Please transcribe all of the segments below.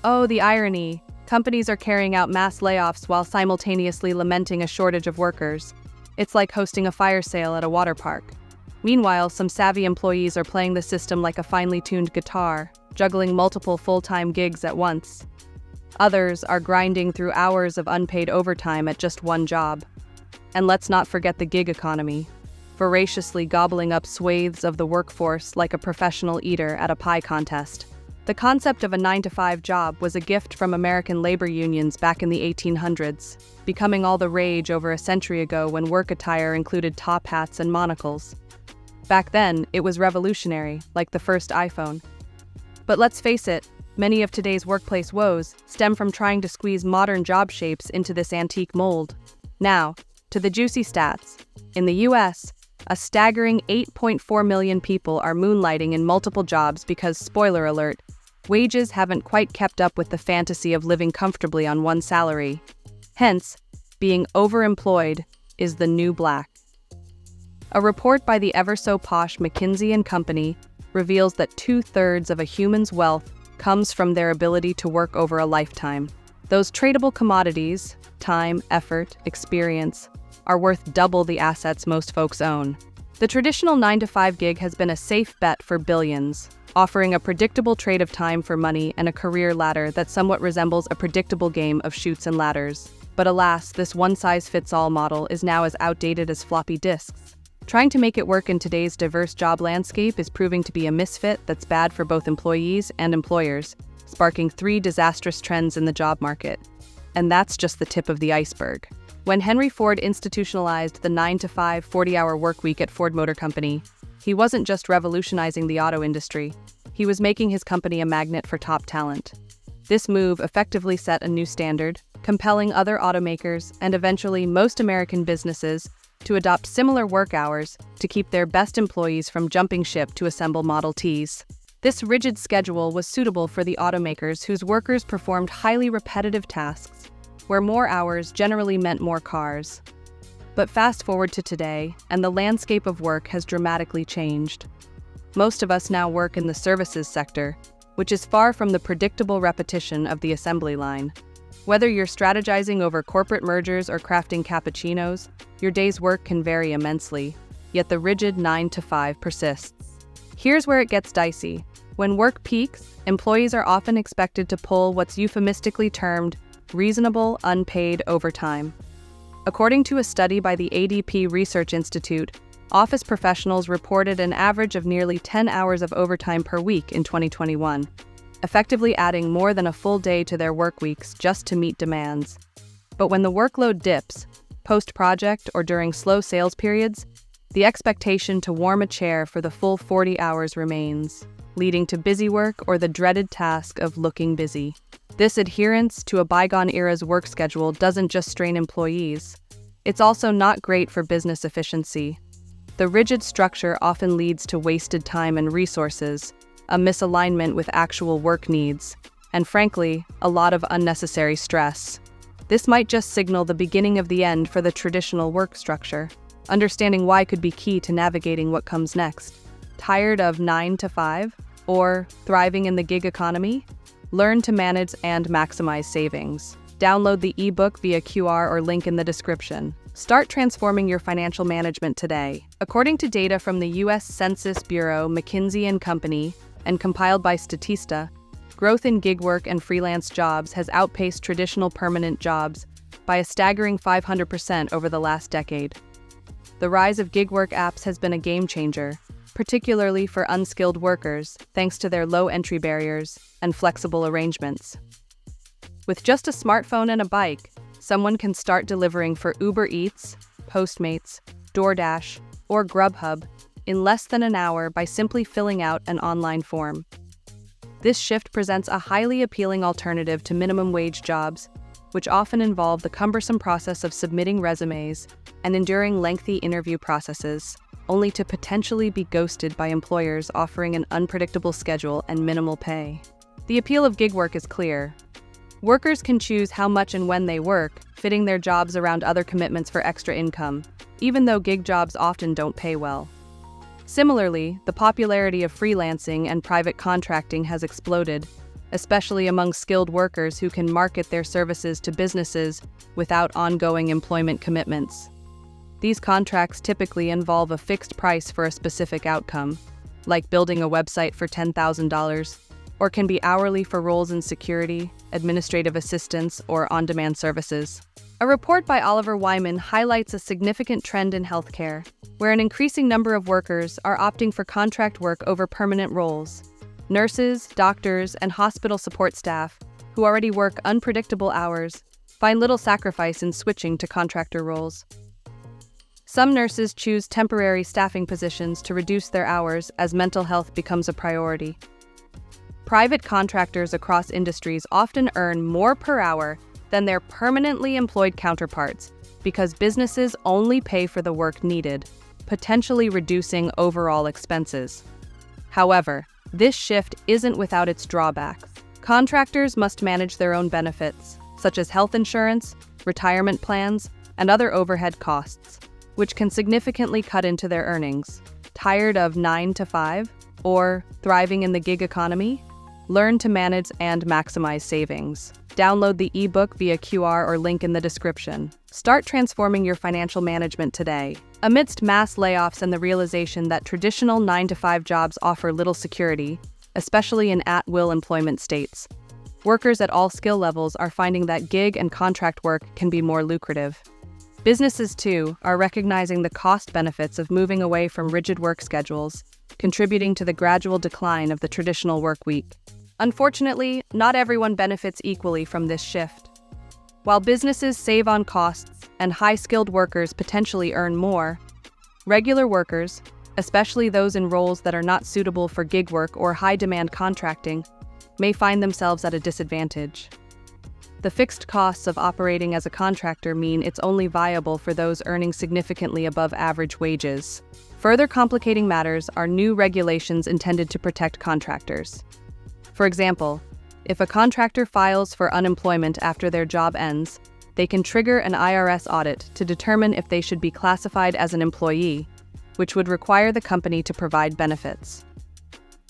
Oh, the irony. Companies are carrying out mass layoffs while simultaneously lamenting a shortage of workers. It's like hosting a fire sale at a water park. Meanwhile, some savvy employees are playing the system like a finely tuned guitar, juggling multiple full-time gigs at once. Others are grinding through hours of unpaid overtime at just one job. And let's not forget the gig economy, voraciously gobbling up swathes of the workforce like a professional eater at a pie contest. The concept of a 9-to-5 job was a gift from American labor unions back in the 1800s, becoming all the rage over a century ago when work attire included top hats and monocles. Back then, it was revolutionary, like the first iPhone. But let's face it, many of today's workplace woes stem from trying to squeeze modern job shapes into this antique mold. Now, to the juicy stats. In the US, a staggering 8.4 million people are moonlighting in multiple jobs because, spoiler alert, wages haven't quite kept up with the fantasy of living comfortably on one salary. Hence, being overemployed is the new black. A report by the ever-so-posh McKinsey & Company reveals that 2/3 of a human's wealth comes from their ability to work over a lifetime. Those tradable commodities, time, effort, experience, are worth double the assets most folks own. The traditional 9-to-5 gig has been a safe bet for billions, offering a predictable trade of time for money and a career ladder that somewhat resembles a predictable game of chutes and ladders. But alas, this one-size-fits-all model is now as outdated as floppy disks. Trying to make it work in today's diverse job landscape is proving to be a misfit that's bad for both employees and employers, sparking 3 disastrous trends in the job market. And that's just the tip of the iceberg. When Henry Ford institutionalized the 9-to-5 40-hour workweek at Ford Motor Company, he wasn't just revolutionizing the auto industry, he was making his company a magnet for top talent. This move effectively set a new standard, compelling other automakers and eventually most American businesses to adopt similar work hours to keep their best employees from jumping ship to assemble Model Ts. This rigid schedule was suitable for the automakers whose workers performed highly repetitive tasks, where more hours generally meant more cars. But fast forward to today, and the landscape of work has dramatically changed. Most of us now work in the services sector, which is far from the predictable repetition of the assembly line. Whether you're strategizing over corporate mergers or crafting cappuccinos, your day's work can vary immensely, yet the rigid 9-to-5 persists. Here's where it gets dicey. When work peaks, employees are often expected to pull what's euphemistically termed reasonable unpaid overtime. According to a study by the ADP Research Institute, office professionals reported an average of nearly 10 hours of overtime per week in 2021, effectively adding more than a full day to their work weeks just to meet demands. But when the workload dips, post-project or during slow sales periods, the expectation to warm a chair for the full 40 hours remains, leading to busy work or the dreaded task of looking busy. This adherence to a bygone era's work schedule doesn't just strain employees. It's also not great for business efficiency. The rigid structure often leads to wasted time and resources, a misalignment with actual work needs, and frankly, a lot of unnecessary stress. This might just signal the beginning of the end for the traditional work structure. Understanding why could be key to navigating what comes next. Tired of 9-to-5? Or thriving in the gig economy? Learn to manage and maximize savings. Download the ebook via QR or link in the description. Start transforming your financial management today. According to data from the U.S. Census Bureau, McKinsey & Company, and compiled by Statista, growth in gig work and freelance jobs has outpaced traditional permanent jobs by a staggering 500% over the last decade. The rise of gig work apps has been a game changer, particularly for unskilled workers, thanks to their low entry barriers and flexible arrangements. With just a smartphone and a bike, someone can start delivering for Uber Eats, Postmates, DoorDash, or Grubhub in less than an hour by simply filling out an online form. This shift presents a highly appealing alternative to minimum wage jobs, which often involve the cumbersome process of submitting resumes and enduring lengthy interview processes, only to potentially be ghosted by employers offering an unpredictable schedule and minimal pay. The appeal of gig work is clear. Workers can choose how much and when they work, fitting their jobs around other commitments for extra income, even though gig jobs often don't pay well. Similarly, the popularity of freelancing and private contracting has exploded, especially among skilled workers who can market their services to businesses without ongoing employment commitments. These contracts typically involve a fixed price for a specific outcome, like building a website for $10,000, or can be hourly for roles in security, administrative assistance, or on-demand services. A report by Oliver Wyman highlights a significant trend in healthcare, where an increasing number of workers are opting for contract work over permanent roles. Nurses, doctors, and hospital support staff, who already work unpredictable hours, find little sacrifice in switching to contractor roles. Some nurses choose temporary staffing positions to reduce their hours as mental health becomes a priority. Private contractors across industries often earn more per hour than their permanently employed counterparts because businesses only pay for the work needed, potentially reducing overall expenses. However, this shift isn't without its drawbacks. Contractors must manage their own benefits, such as health insurance, retirement plans, and other overhead costs, which can significantly cut into their earnings. Tired of 9 to 5? Or thriving in the gig economy? Learn to manage and maximize savings. Download the ebook via QR or link in the description. Start transforming your financial management today. Amidst mass layoffs and the realization that traditional 9-to-5 jobs offer little security, especially in at-will employment states, workers at all skill levels are finding that gig and contract work can be more lucrative. Businesses, too, are recognizing the cost benefits of moving away from rigid work schedules, contributing to the gradual decline of the traditional work week. Unfortunately, not everyone benefits equally from this shift. While businesses save on costs and high-skilled workers potentially earn more, regular workers, especially those in roles that are not suitable for gig work or high-demand contracting, may find themselves at a disadvantage. The fixed costs of operating as a contractor mean it's only viable for those earning significantly above average wages. Further complicating matters are new regulations intended to protect contractors. For example, if a contractor files for unemployment after their job ends, they can trigger an IRS audit to determine if they should be classified as an employee, which would require the company to provide benefits.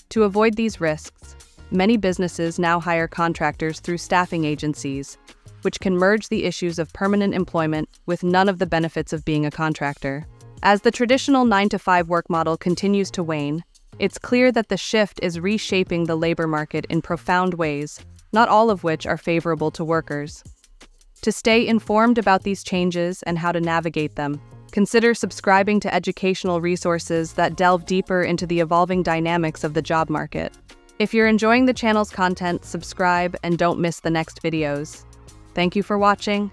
To avoid these risks, many businesses now hire contractors through staffing agencies, which can merge the issues of permanent employment with none of the benefits of being a contractor. As the traditional 9-to-5 work model continues to wane, it's clear that the shift is reshaping the labor market in profound ways, not all of which are favorable to workers. To stay informed about these changes and how to navigate them, consider subscribing to educational resources that delve deeper into the evolving dynamics of the job market. If you're enjoying the channel's content, subscribe and don't miss the next videos. Thank you for watching.